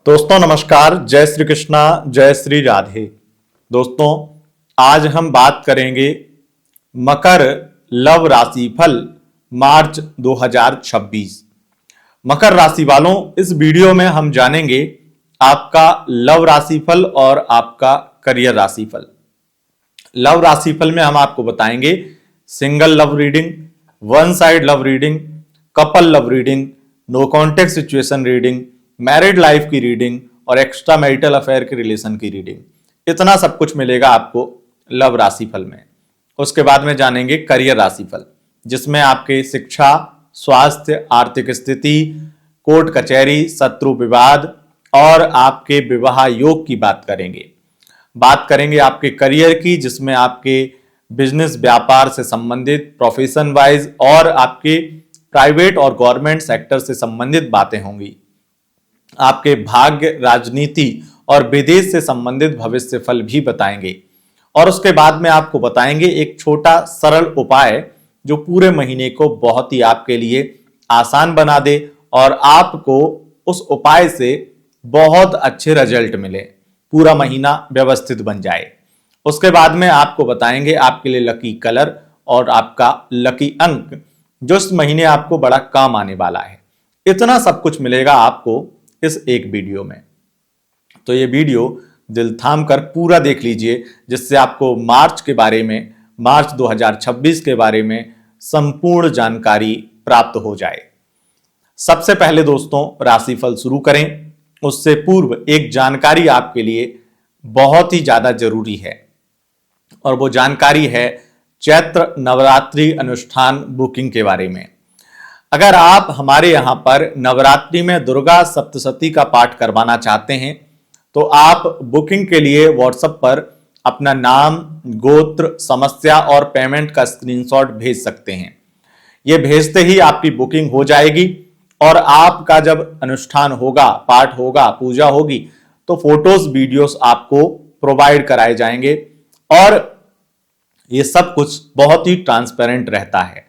दोस्तों नमस्कार, जय श्री कृष्णा, जय श्री राधे। दोस्तों आज हम बात करेंगे मकर लव राशि फल मार्च 2026। मकर राशि वालों, इस वीडियो में हम जानेंगे आपका लव राशिफल और आपका करियर राशिफल। लव राशिफल में हम आपको बताएंगे single love reading, one side love reading, couple love reading, no contact situation reading, married life की रीडिंग और एक्स्ट्रा मैरिटल अफेयर के रिलेशन की रीडिंग। इतना सब कुछ मिलेगा आपको लव राशिफल में। उसके बाद में जानेंगे करियर राशिफल, जिसमें आपके शिक्षा, स्वास्थ्य, आर्थिक स्थिति, कोर्ट कचहरी, शत्रु विवाद और आपके विवाह योग की बात करेंगे। बात करेंगे आपके करियर की, जिसमें आपके बिजनेस, व्यापार से संबंधित, प्रोफेशन वाइज और आपके प्राइवेट और गवर्नमेंट सेक्टर से संबंधित बातें होंगी। आपके भाग्य, राजनीति और विदेश से संबंधित भविष्य फल भी बताएंगे। और उसके बाद में आपको बताएंगे एक छोटा सरल उपाय जो पूरे महीने को बहुत ही आपके लिए आसान बना दे और आपको उस उपाय से बहुत अच्छे रिजल्ट मिले, पूरा महीना व्यवस्थित बन जाए। उसके बाद में आपको बताएंगे आपके लिए लकी कलर और आपका लकी अंक, जो इस महीने आपको बड़ा काम आने वाला है। इतना सब कुछ मिलेगा आपको इस एक वीडियो में। तो ये वीडियो दिल थाम कर पूरा देख लीजिए, जिससे आपको मार्च के बारे में, मार्च 2026 के बारे में संपूर्ण जानकारी प्राप्त हो जाए। सबसे पहले दोस्तों राशिफल शुरू करें, उससे पूर्व एक जानकारी आपके लिए बहुत ही ज्यादा जरूरी है, और वो जानकारी है चैत्र नवरात्रि अनुष्ठान बुकिंग के बारे में। अगर आप हमारे यहाँ पर नवरात्रि में दुर्गा सप्तशती का पाठ करवाना चाहते हैं तो आप बुकिंग के लिए व्हाट्सएप पर अपना नाम, गोत्र, समस्या और पेमेंट का स्क्रीनशॉट भेज सकते हैं। ये भेजते ही आपकी बुकिंग हो जाएगी और आपका जब अनुष्ठान होगा, पाठ होगा, पूजा होगी, तो फोटोज, वीडियोस आपको प्रोवाइड कराए जाएंगे और ये सब कुछ बहुत ही ट्रांसपेरेंट रहता है।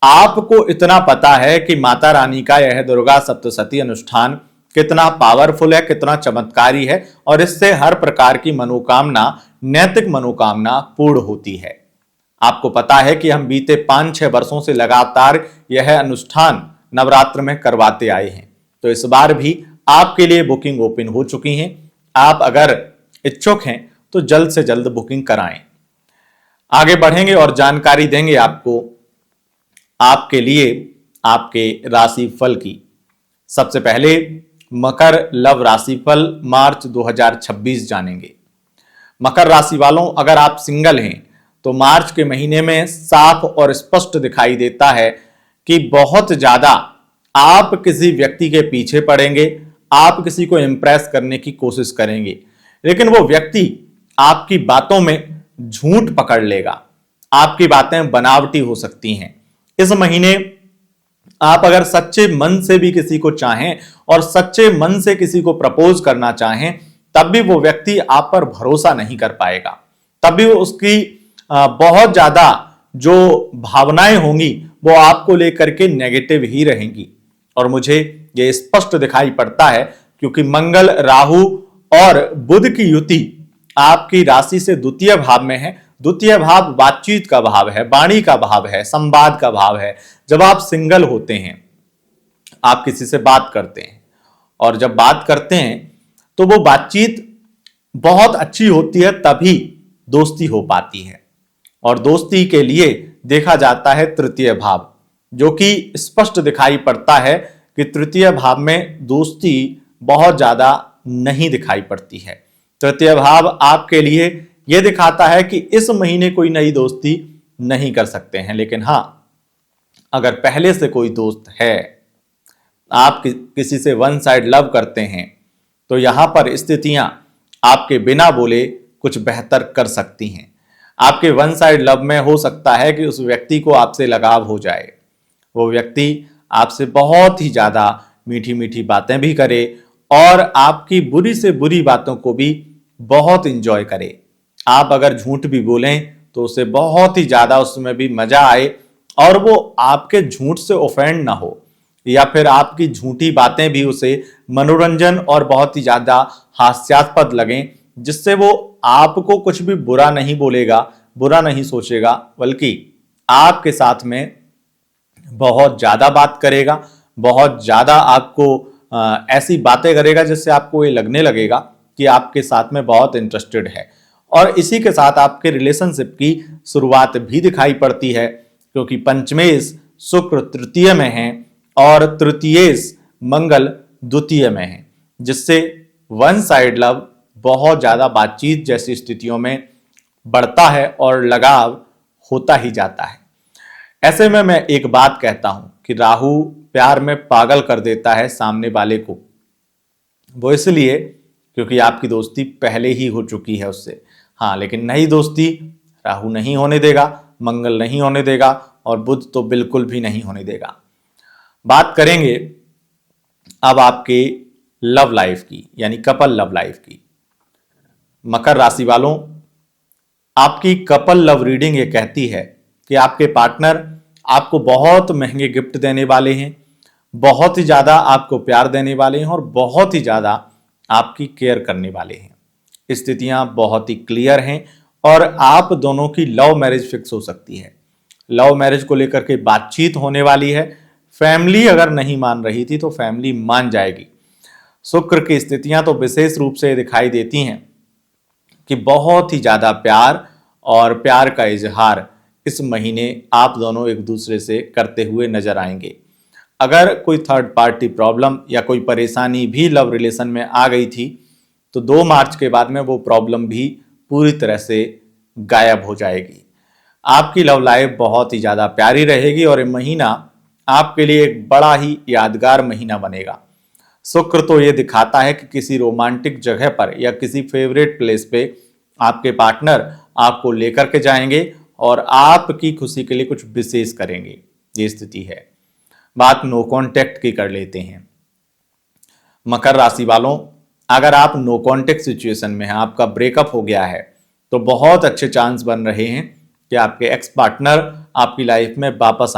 आपको इतना पता है कि माता रानी का यह दुर्गा सप्तशती अनुष्ठान कितना पावरफुल है, कितना चमत्कारी है, और इससे हर प्रकार की मनोकामना, नैतिक मनोकामना पूर्ण होती है। आपको पता है कि हम बीते 5-6 वर्षों से लगातार यह अनुष्ठान नवरात्र में करवाते आए हैं। तो इस बार भी आपके लिए बुकिंग ओपन हो चुकी है। आप अगर इच्छुक हैं तो जल्द से जल्द बुकिंग कराएं। आगे बढ़ेंगे और जानकारी देंगे आपको आपके लिए आपके राशिफल की। सबसे पहले मकर लव राशिफल मार्च 2026 जानेंगे। मकर राशि वालों, अगर आप सिंगल हैं तो मार्च के महीने में साफ और स्पष्ट दिखाई देता है कि बहुत ज्यादा आप किसी व्यक्ति के पीछे पड़ेंगे, आप किसी को इंप्रेस करने की कोशिश करेंगे, लेकिन वो व्यक्ति आपकी बातों में झूठ पकड़ लेगा। आपकी बातें बनावटी हो सकती हैं। इस महीने आप अगर सच्चे मन से भी किसी को चाहें और सच्चे मन से किसी को प्रपोज करना चाहें, तब भी वो व्यक्ति आप पर भरोसा नहीं कर पाएगा। तब भी उसकी बहुत ज्यादा जो भावनाएं होंगी वो आपको लेकर के नेगेटिव ही रहेंगी। और मुझे ये स्पष्ट दिखाई पड़ता है क्योंकि मंगल, राहु और बुध की युति आपकी राशि से द्वितीय भाव में है। द्वितीय भाव बातचीत का भाव है, वाणी का भाव है, संवाद का भाव है। जब आप सिंगल होते हैं, आप किसी से बात करते हैं, और जब बात करते हैं तो वो बातचीत बहुत अच्छी होती है, तभी दोस्ती हो पाती है। और दोस्ती के लिए देखा जाता है तृतीय भाव, जो कि स्पष्ट दिखाई पड़ता है कि तृतीय भाव में दोस्ती बहुत ज्यादा नहीं दिखाई पड़ती है। तृतीय भाव आपके लिए यह दिखाता है कि इस महीने कोई नई दोस्ती नहीं कर सकते हैं। लेकिन हां, अगर पहले से कोई दोस्त है, आप किसी से वन साइड लव करते हैं, तो यहां पर स्थितियां आपके बिना बोले कुछ बेहतर कर सकती हैं। आपके वन साइड लव में हो सकता है कि उस व्यक्ति को आपसे लगाव हो जाए, वो व्यक्ति आपसे बहुत ही ज्यादा मीठी मीठी बातें भी करे और आपकी बुरी से बुरी बातों को भी बहुत इंजॉय करे। आप अगर झूठ भी बोलें तो उसे बहुत ही ज्यादा उसमें भी मजा आए और वो आपके झूठ से ऑफेंड ना हो। या फिर आपकी झूठी बातें भी उसे मनोरंजन और बहुत ही ज्यादा हास्यास्पद लगें, जिससे वो आपको कुछ भी बुरा नहीं बोलेगा, बुरा नहीं सोचेगा, बल्कि आपके साथ में बहुत ज्यादा बात करेगा, बहुत ज्यादा आपको ऐसी बातें करेगा जिससे आपको ये लगने लगेगा कि आपके साथ में बहुत इंटरेस्टेड है। और इसी के साथ आपके रिलेशनशिप की शुरुआत भी दिखाई पड़ती है, क्योंकि पंचमेश शुक्र तृतीय में है और तृतीयेश मंगल द्वितीय में है, जिससे वन साइड लव बहुत ज्यादा बातचीत जैसी स्थितियों में बढ़ता है और लगाव होता ही जाता है। ऐसे में मैं एक बात कहता हूं कि राहु प्यार में पागल कर देता है सामने वाले को। वो इसलिए क्योंकि आपकी दोस्ती पहले ही हो चुकी है उससे। हाँ, लेकिन नई दोस्ती राहु नहीं होने देगा, मंगल नहीं होने देगा और बुध तो बिल्कुल भी नहीं होने देगा। बात करेंगे अब आपके लव लाइफ की, यानी कपल लव लाइफ की। मकर राशि वालों, आपकी कपल लव रीडिंग ये कहती है कि आपके पार्टनर आपको बहुत महंगे गिफ्ट देने वाले हैं, बहुत ही ज्यादा आपको प्यार देने वाले हैं और बहुत ही ज्यादा आपकी केयर करने वाले हैं। स्थितियां बहुत ही क्लियर हैं और आप दोनों की लव मैरिज फिक्स हो सकती है। लव मैरिज को लेकर के बातचीत होने वाली है। फैमिली अगर नहीं मान रही थी तो फैमिली मान जाएगी। शुक्र की स्थितियां तो विशेष रूप से दिखाई देती हैं कि बहुत ही ज्यादा प्यार और प्यार का इजहार इस महीने आप दोनों एक दूसरे से करते हुए नजर आएंगे। अगर कोई थर्ड पार्टी प्रॉब्लम या कोई परेशानी भी लव रिलेशन में आ गई थी तो 2 मार्च के बाद में वो प्रॉब्लम भी पूरी तरह से गायब हो जाएगी। आपकी लव लाइफ बहुत ही ज्यादा प्यारी रहेगी और ये महीना आपके लिए एक बड़ा ही यादगार महीना बनेगा। शुक्र तो ये दिखाता है कि किसी रोमांटिक जगह पर या किसी फेवरेट प्लेस पे आपके पार्टनर आपको लेकर के जाएंगे और आपकी खुशी के लिए कुछ विशेष करेंगे। ये स्थिति है। बात नो कॉन्टेक्ट की कर लेते हैं। मकर राशि वालों, अगर आप नो कॉन्टेक्ट सिचुएशन में हैं, आपका ब्रेकअप हो गया है, तो बहुत अच्छे चांस बन रहे हैं कि आपके एक्स पार्टनर आपकी लाइफ में वापस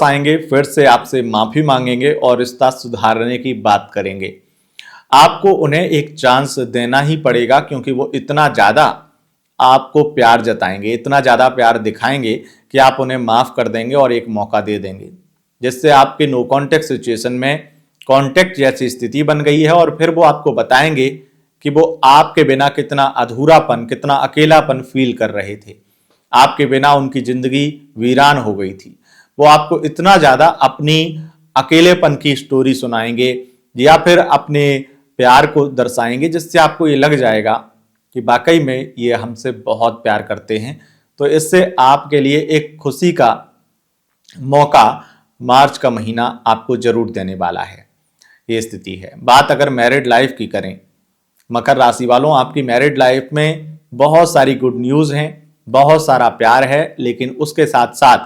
आएंगे, फिर से आपसे माफी मांगेंगे और रिश्ता सुधारने की बात करेंगे। आपको उन्हें एक चांस देना ही पड़ेगा, क्योंकि वो इतना ज्यादा आपको प्यार जताएंगे, इतना ज्यादा प्यार दिखाएंगे कि आप उन्हें माफ कर देंगे और एक मौका दे देंगे, जिससे आपके नो कॉन्टेक्ट सिचुएशन में कॉन्टेक्ट जैसी स्थिति बन गई है। और फिर वो आपको बताएंगे कि वो आपके बिना कितना अधूरापन, कितना अकेलापन फील कर रहे थे। आपके बिना उनकी जिंदगी वीरान हो गई थी। वो आपको इतना ज्यादा अपनी अकेलेपन की स्टोरी सुनाएंगे या फिर अपने प्यार को दर्शाएंगे, जिससे आपको ये लग जाएगा कि वाकई में ये हमसे बहुत प्यार करते हैं। तो इससे आपके लिए एक खुशी का मौका मार्च का महीना आपको जरूर देने वाला है। ये स्थिति है। बात अगर मैरिड लाइफ की करें, मकर राशि वालों, आपकी मैरिड लाइफ में बहुत सारी गुड न्यूज हैं, बहुत सारा प्यार है, लेकिन उसके साथ साथ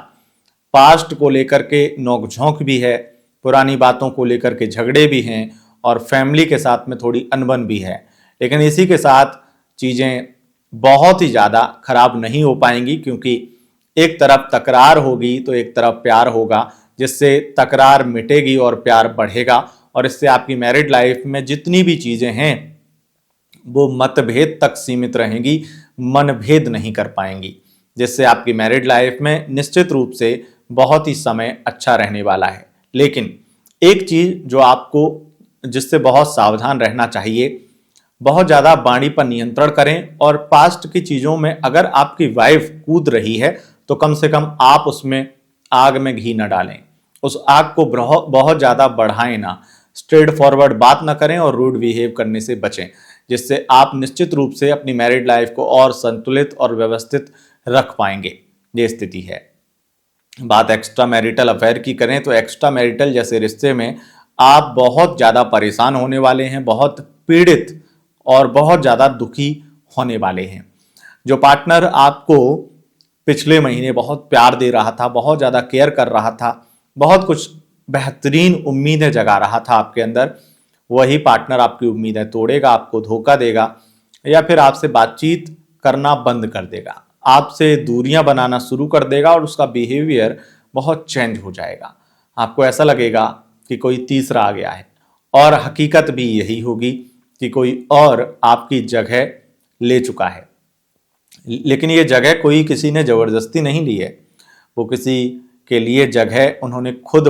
पास्ट को लेकर के नोक-झोंक भी है, पुरानी बातों को लेकर के झगड़े भी हैं और फैमिली के साथ में थोड़ी अनबन भी है। लेकिन इसी के साथ चीजें बहुत ही ज्यादा खराब नहीं हो पाएंगी, क्योंकि एक तरफ तकरार होगी तो एक तरफ प्यार होगा, जिससे तकरार मिटेगी और प्यार बढ़ेगा। और इससे आपकी मैरिड लाइफ में जितनी भी चीजें हैं वो मतभेद तक सीमित रहेंगी, मनभेद नहीं कर पाएंगी, जिससे आपकी मैरिड लाइफ में निश्चित रूप से बहुत ही समय अच्छा रहने वाला है। लेकिन एक चीज जो आपको जिससे बहुत सावधान रहना चाहिए, बहुत ज्यादा वाणी पर नियंत्रण करें और पास्ट की चीजों में अगर आपकी वाइफ कूद रही है तो कम से कम आप उसमें आग में घी न डालें, उस आग को बहुत ज्यादा बढ़ाएं ना, स्ट्रेट फॉरवर्ड बात ना करें और रूड बिहेव करने से बचें, जिससे आप निश्चित रूप से अपनी मैरिड लाइफ को और संतुलित और व्यवस्थित रख पाएंगे। ये स्थिति है। बात एक्स्ट्रा मैरिटल अफेयर की करें तो एक्स्ट्रा मैरिटल जैसे रिश्ते में आप बहुत ज्यादा परेशान होने वाले हैं, बहुत पीड़ित और बहुत ज्यादा दुखी होने वाले हैं। जो पार्टनर आपको पिछले महीने बहुत प्यार दे रहा था, बहुत ज्यादा केयर कर रहा था, बहुत कुछ बेहतरीन उम्मीदें जगा रहा था आपके अंदर, वही पार्टनर आपकी उम्मीदें तोड़ेगा, आपको धोखा देगा या फिर आपसे बातचीत करना बंद कर देगा, आपसे दूरियां बनाना शुरू कर देगा और उसका बिहेवियर बहुत चेंज हो जाएगा। आपको ऐसा लगेगा कि कोई तीसरा आ गया है, और हकीकत भी यही होगी कि कोई और आपकी जगह ले चुका है। लेकिन ये जगह कोई किसी ने जबरदस्ती नहीं ली है, वो किसी के लिए जगह उन्होंने खुद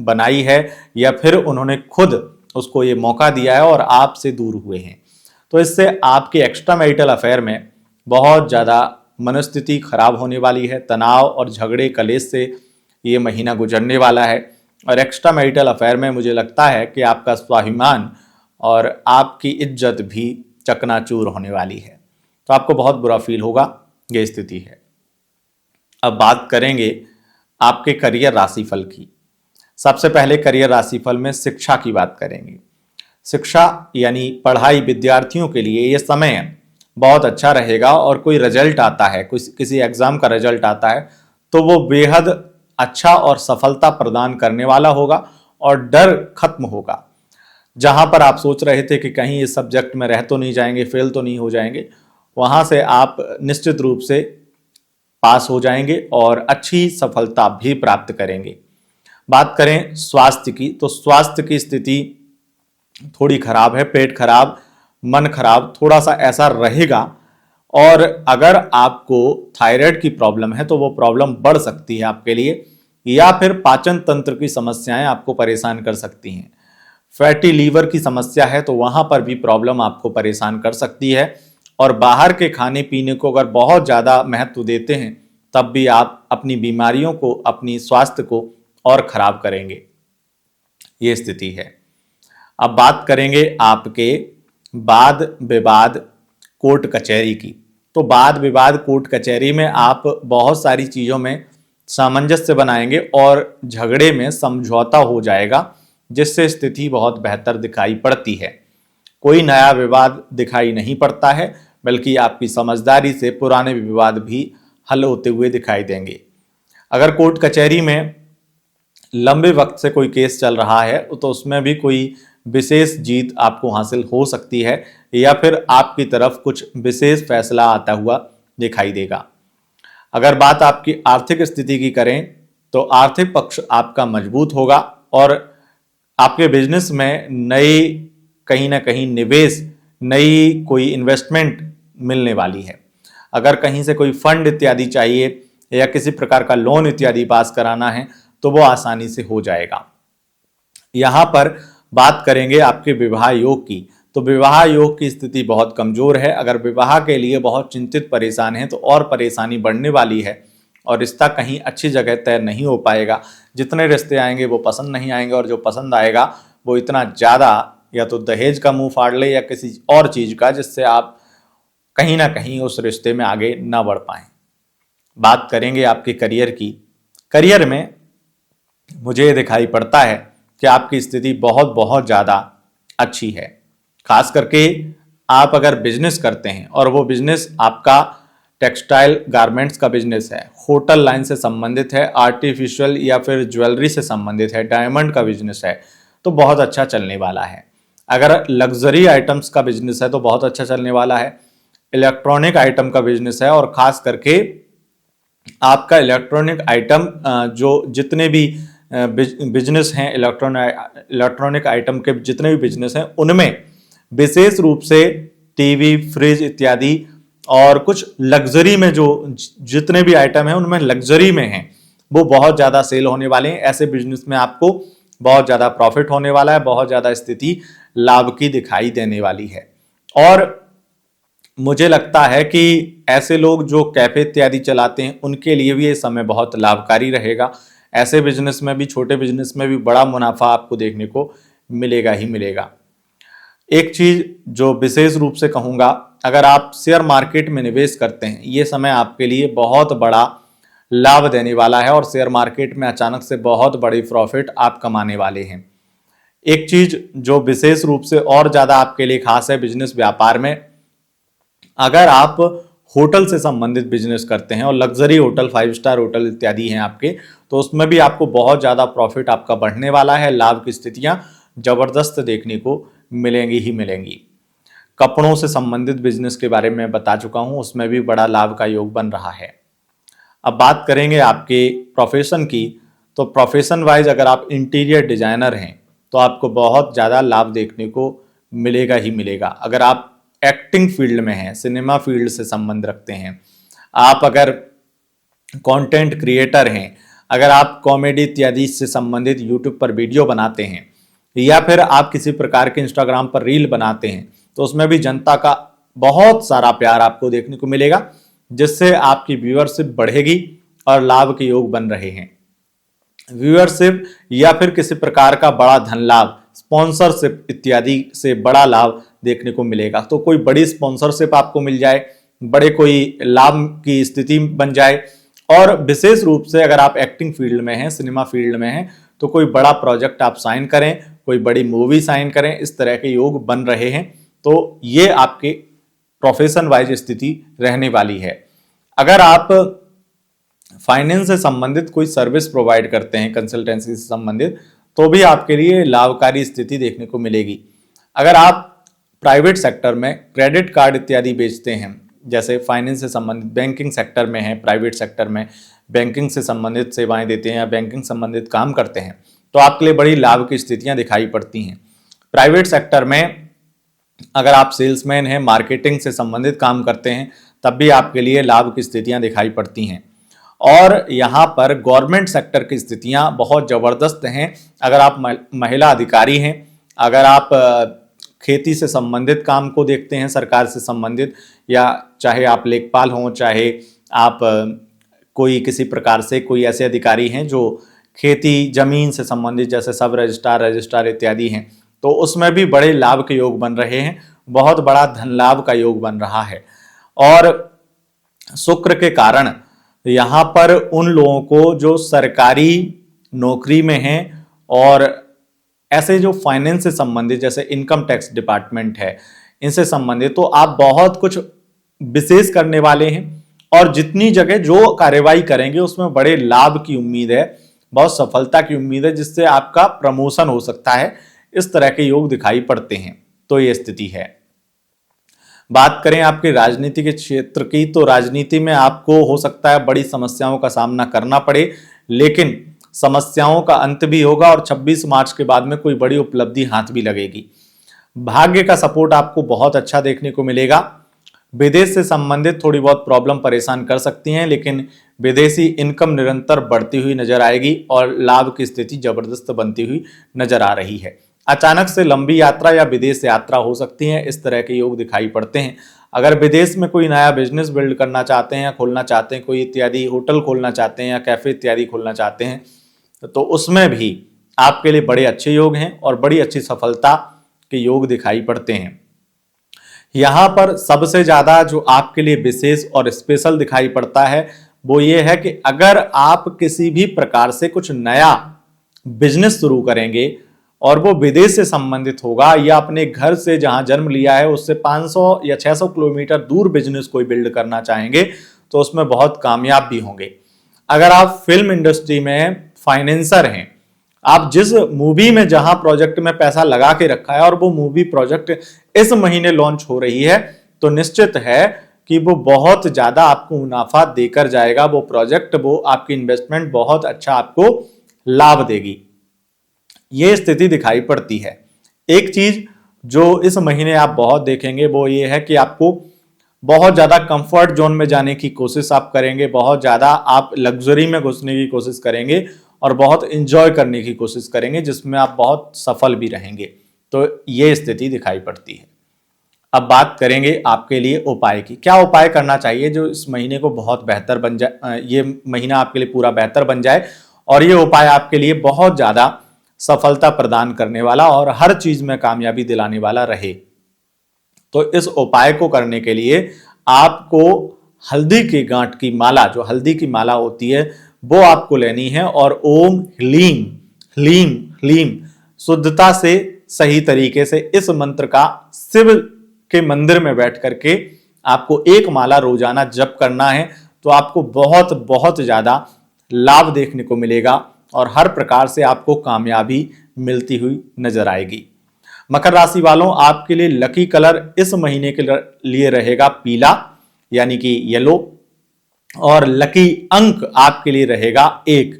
बनाई है, या फिर उन्होंने खुद उसको ये मौका दिया है और आपसे दूर हुए हैं। तो इससे आपके एक्स्ट्रा मैरिटल अफेयर में बहुत ज़्यादा मनस्थिति खराब होने वाली है। तनाव और झगड़े कलेश से ये महीना गुजरने वाला है, और एक्स्ट्रा मैरिटल अफेयर में मुझे लगता है कि आपका स्वाभिमान और आपकी इज्जत भी चकनाचूर होने वाली है। तो आपको बहुत बुरा फील होगा, ये स्थिति है। अब बात करेंगे आपके करियर राशिफल की। सबसे पहले करियर राशिफल में शिक्षा की बात करेंगे। शिक्षा यानी पढ़ाई, विद्यार्थियों के लिए ये समय बहुत अच्छा रहेगा, और कोई रिजल्ट आता है, किसी एग्जाम का रिजल्ट आता है, तो वो बेहद अच्छा और सफलता प्रदान करने वाला होगा, और डर खत्म होगा। जहां पर आप सोच रहे थे कि कहीं इस सब्जेक्ट में रह तो नहीं जाएंगे, फेल तो नहीं हो जाएंगे, वहां से आप निश्चित रूप से पास हो जाएंगे और अच्छी सफलता भी प्राप्त करेंगे। बात करें स्वास्थ्य की, तो स्वास्थ्य की स्थिति थोड़ी खराब है। पेट खराब, मन खराब, थोड़ा सा ऐसा रहेगा। और अगर आपको थायराइड की प्रॉब्लम है तो वो प्रॉब्लम बढ़ सकती है आपके लिए, या फिर पाचन तंत्र की समस्याएं आपको परेशान कर सकती हैं। फैटी लीवर की समस्या है तो वहां पर भी प्रॉब्लम आपको परेशान कर सकती है। और बाहर के खाने पीने को अगर बहुत ज़्यादा महत्व देते हैं, तब भी आप अपनी बीमारियों को, अपनी स्वास्थ्य को और खराब करेंगे। ये स्थिति है। अब बात करेंगे आपके वाद विवाद कोर्ट कचहरी की। तो वाद विवाद कोर्ट कचहरी में आप बहुत सारी चीज़ों में सामंजस्य बनाएंगे और झगड़े में समझौता हो जाएगा, जिससे स्थिति बहुत बेहतर दिखाई पड़ती है। कोई नया विवाद दिखाई नहीं पड़ता है, बल्कि आपकी समझदारी से पुराने विवाद भी हल होते हुए दिखाई देंगे। अगर कोर्ट कचहरी में लंबे वक्त से कोई केस चल रहा है तो उसमें भी कोई विशेष जीत आपको हासिल हो सकती है, या फिर आपकी तरफ कुछ विशेष फैसला आता हुआ दिखाई देगा। अगर बात आपकी आर्थिक स्थिति की करें तो आर्थिक पक्ष आपका मजबूत होगा, और आपके बिजनेस में नई कहीं ना कहीं निवेश, नई कोई इन्वेस्टमेंट मिलने वाली है। अगर कहीं से कोई फंड इत्यादि चाहिए या किसी प्रकार का लोन इत्यादि पास कराना है तो वो आसानी से हो जाएगा। यहाँ पर बात करेंगे आपके विवाह योग की। तो विवाह योग की स्थिति बहुत कमजोर है। अगर विवाह के लिए बहुत चिंतित परेशान हैं तो और परेशानी बढ़ने वाली है, और रिश्ता कहीं अच्छी जगह तय नहीं हो पाएगा। जितने रिश्ते आएंगे वो पसंद नहीं आएंगे, और जो पसंद आएगा वो इतना ज़्यादा या तो दहेज का मुंह फाड़ ले या किसी और चीज़ का, जिससे आप कहीं ना कहीं उस रिश्ते में आगे ना बढ़ पाएं। बात करेंगे आपके करियर की। करियर में मुझे दिखाई पड़ता है कि आपकी स्थिति बहुत बहुत ज़्यादा अच्छी है। खास करके आप अगर बिजनेस करते हैं और वो बिजनेस आपका टेक्सटाइल गारमेंट्स का बिजनेस है, होटल लाइन से संबंधित है, आर्टिफिशियल या फिर ज्वेलरी से संबंधित है, डायमंड का बिजनेस है, तो बहुत अच्छा चलने वाला है। अगर लग्जरी आइटम्स का बिजनेस है तो बहुत अच्छा चलने वाला है। इलेक्ट्रॉनिक आइटम का बिजनेस है, और खास करके आपका इलेक्ट्रॉनिक आइटम जो जितने भी बिजनेस हैं, इलेक्ट्रॉनिक आइटम के जितने भी बिजनेस हैं, उनमें विशेष रूप से टीवी, फ्रिज इत्यादि, और कुछ लग्जरी में जो जितने भी आइटम हैं उनमें लग्जरी में हैं, वो बहुत ज़्यादा सेल होने वाले हैं। ऐसे बिजनेस में आपको बहुत ज़्यादा प्रॉफिट होने वाला है, बहुत ज़्यादा स्थिति लाभ की दिखाई देने वाली है। और मुझे लगता है कि ऐसे लोग जो कैफे इत्यादि चलाते हैं उनके लिए भी ये समय बहुत लाभकारी रहेगा। ऐसे बिजनेस में भी, छोटे बिजनेस में भी बड़ा मुनाफा आपको देखने को मिलेगा ही मिलेगा। एक चीज जो विशेष रूप से कहूंगा, अगर आप शेयर मार्केट में निवेश करते हैं, ये समय आपके लिए बहुत बड़ा लाभ देने वाला है, और शेयर मार्केट में अचानक से बहुत बड़ी प्रॉफिट आप कमाने वाले हैं। एक चीज जो विशेष रूप से और ज्यादा आपके लिए खास है बिजनेस व्यापार में, अगर आप होटल से संबंधित बिजनेस करते हैं और लग्जरी होटल, 5 स्टार होटल इत्यादि हैं आपके, तो उसमें भी आपको बहुत ज़्यादा प्रॉफिट आपका बढ़ने वाला है। लाभ की स्थितियां जबरदस्त देखने को मिलेंगी ही मिलेंगी। कपड़ों से संबंधित बिजनेस के बारे में बता चुका हूं, उसमें भी बड़ा लाभ का योग बन रहा है। अब बात करेंगे आपके प्रोफेशन की। तो प्रोफेशन वाइज अगर आप इंटीरियर डिजाइनर हैं तो आपको बहुत ज़्यादा लाभ देखने को मिलेगा ही मिलेगा। अगर आप एक्टिंग फील्ड में हैं, सिनेमा फील्ड से संबंध रखते हैं, आप अगर कंटेंट क्रिएटर हैं, अगर आप कॉमेडी इत्यादि से संबंधित यूट्यूब पर वीडियो बनाते हैं, या फिर आप किसी प्रकार के इंस्टाग्राम पर रील बनाते हैं, तो उसमें भी जनता का बहुत सारा प्यार आपको देखने को मिलेगा, जिससे आपकी व्यूअरशिप बढ़ेगी और लाभ के योग बन रहे हैं। व्यूअरशिप या फिर किसी प्रकार का बड़ा धन लाभ, स्पॉन्सरशिप इत्यादि से बड़ा लाभ देखने को मिलेगा। तो कोई बड़ी स्पॉन्सरशिप आपको मिल जाए, बड़े कोई लाभ की स्थिति बन जाए, और विशेष रूप से अगर आप एक्टिंग फील्ड में हैं, सिनेमा फील्ड में हैं, तो कोई बड़ा प्रोजेक्ट आप साइन करें, कोई बड़ी मूवी साइन करें, इस तरह के योग बन रहे हैं। तो ये आपके प्रोफेशन वाइज स्थिति रहने वाली है। अगर आप फाइनेंस से संबंधित कोई सर्विस प्रोवाइड करते हैं, कंसल्टेंसी से संबंधित, तो भी आपके लिए लाभकारी स्थिति देखने को मिलेगी। अगर आप प्राइवेट सेक्टर में क्रेडिट कार्ड इत्यादि बेचते हैं, जैसे फाइनेंस से संबंधित बैंकिंग सेक्टर में है, प्राइवेट सेक्टर में बैंकिंग से संबंधित सेवाएं देते हैं या बैंकिंग संबंधित काम करते हैं, तो आपके लिए बड़ी लाभ की स्थितियां दिखाई पड़ती हैं। प्राइवेट सेक्टर में अगर आप सेल्समैन हैं, मार्केटिंग से संबंधित काम करते हैं, तब भी आपके लिए लाभ की स्थितियां दिखाई पड़ती हैं। और यहाँ पर गवर्नमेंट सेक्टर की स्थितियां बहुत ज़बरदस्त हैं। अगर आप महिला अधिकारी हैं, अगर आप खेती से संबंधित काम को देखते हैं, सरकार से संबंधित, या चाहे आप लेखपाल हों, चाहे आप कोई किसी प्रकार से कोई ऐसे अधिकारी हैं जो खेती जमीन से संबंधित, जैसे सब रजिस्ट्रार इत्यादि हैं, तो उसमें भी बड़े लाभ के योग बन रहे हैं, बहुत बड़ा धन लाभ का योग बन रहा है। और शुक्र के कारण यहाँ पर उन लोगों को जो सरकारी नौकरी में हैं और ऐसे जो फाइनेंस से संबंधित, जैसे इनकम टैक्स डिपार्टमेंट है, इनसे संबंधित, तो आप बहुत कुछ विशेष करने वाले हैं और जितनी जगह जो कार्यवाही करेंगे उसमें बड़े लाभ की उम्मीद है, बहुत सफलता की उम्मीद है, जिससे आपका प्रमोशन हो सकता है। इस तरह के योग दिखाई पड़ते हैं। तो ये स्थिति है। बात करें आपके राजनीति के क्षेत्र की, तो राजनीति में आपको हो सकता है बड़ी समस्याओं का सामना करना पड़े, लेकिन समस्याओं का अंत भी होगा और 26 मार्च के बाद में कोई बड़ी उपलब्धि हाथ भी लगेगी। भाग्य का सपोर्ट आपको बहुत अच्छा देखने को मिलेगा। विदेश से संबंधित थोड़ी बहुत प्रॉब्लम परेशान कर सकती हैं, लेकिन विदेशी इनकम निरंतर बढ़ती हुई नजर आएगी और लाभ की स्थिति जबरदस्त बनती हुई नजर आ रही है। अचानक से लंबी यात्रा या विदेश यात्रा हो सकती है, इस तरह के योग दिखाई पड़ते हैं। अगर विदेश में कोई नया बिजनेस बिल्ड करना चाहते हैं या खोलना चाहते हैं, कोई इत्यादि होटल खोलना चाहते हैं या कैफे इत्यादि खोलना चाहते हैं, तो उसमें भी आपके लिए बड़े अच्छे योग हैं और बड़ी अच्छी सफलता के योग दिखाई पड़ते हैं। यहाँ पर सबसे ज्यादा जो आपके लिए विशेष और स्पेशल दिखाई पड़ता है वो ये है कि अगर आप किसी भी प्रकार से कुछ नया बिजनेस शुरू करेंगे और वो विदेश से संबंधित होगा, या अपने घर से जहां जन्म लिया है उससे 500 या 600 किलोमीटर दूर बिजनेस कोई बिल्ड करना चाहेंगे, तो उसमें बहुत कामयाब भी होंगे। अगर आप फिल्म इंडस्ट्री में फाइनेंसर हैं, आप जिस मूवी में जहां प्रोजेक्ट में पैसा लगा के रखा है और वो मूवी प्रोजेक्ट इस महीने लॉन्च हो रही है, तो निश्चित है कि वो बहुत ज्यादा आपको मुनाफा देकर जाएगा। वो प्रोजेक्ट, वो आपकी इन्वेस्टमेंट बहुत अच्छा आपको लाभ देगी। ये स्थिति दिखाई पड़ती है। एक चीज जो इस महीने आप बहुत देखेंगे वो ये है कि आपको बहुत ज्यादा कंफर्ट जोन में जाने की कोशिश आप करेंगे, बहुत ज्यादा आप लग्जरी में घुसने की कोशिश करेंगे और बहुत इंजॉय करने की कोशिश करेंगे, जिसमें आप बहुत सफल भी रहेंगे। तो ये स्थिति दिखाई पड़ती है। अब बात करेंगे आपके लिए उपाय की। क्या उपाय करना चाहिए जो इस महीने को बहुत बेहतर बन जाए, ये महीना आपके लिए पूरा बेहतर बन जाए और ये उपाय आपके लिए बहुत ज्यादा सफलता प्रदान करने वाला और हर चीज में कामयाबी दिलाने वाला रहे। तो इस उपाय को करने के लिए आपको हल्दी की गांठ की माला, जो हल्दी की माला होती है, वो आपको लेनी है और ओम ह्लीम ह्लीम ह्लीम शुद्धता से सही तरीके से इस मंत्र का शिव के मंदिर में बैठ करके आपको एक माला रोजाना जप करना है। तो आपको बहुत बहुत ज्यादा लाभ देखने को मिलेगा और हर प्रकार से आपको कामयाबी मिलती हुई नजर आएगी। मकर राशि वालों, आपके लिए लकी कलर इस महीने के लिए रहेगा पीला, यानी कि येलो, और लकी अंक आपके लिए रहेगा 1।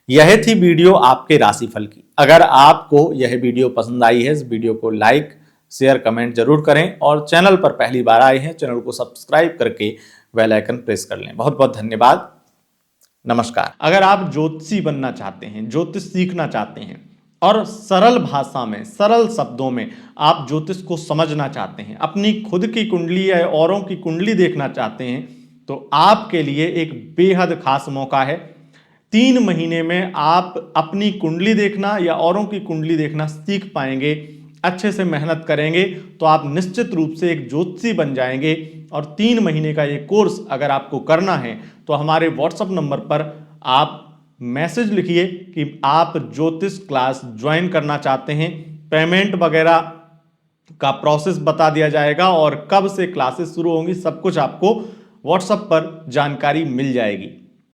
यह थी वीडियो आपके राशिफल की। अगर आपको यह वीडियो पसंद आई है, इस वीडियो को लाइक शेयर कमेंट जरूर करें और चैनल पर पहली बार आए हैं चैनल को सब्सक्राइब करके बेल आइकन प्रेस कर लें। बहुत बहुत धन्यवाद। नमस्कार। अगर आप ज्योतिषी बनना चाहते हैं, ज्योतिष सीखना चाहते हैं और सरल भाषा में, सरल शब्दों में आप ज्योतिष को समझना चाहते हैं, अपनी खुद की कुंडली या औरों की कुंडली देखना चाहते हैं, तो आपके लिए एक बेहद खास मौका है। 3 महीने में आप अपनी कुंडली देखना या औरों की कुंडली देखना सीख पाएंगे। अच्छे से मेहनत करेंगे तो आप निश्चित रूप से एक ज्योतिषी बन जाएंगे। और 3 महीने का ये कोर्स अगर आपको करना है तो हमारे व्हाट्सएप नंबर पर आप मैसेज लिखिए कि आप ज्योतिष क्लास ज्वाइन करना चाहते हैं। पेमेंट वगैरह का प्रोसेस बता दिया जाएगा और कब से क्लासेस शुरू होंगी सब कुछ आपको व्हाट्सएप पर जानकारी मिल जाएगी।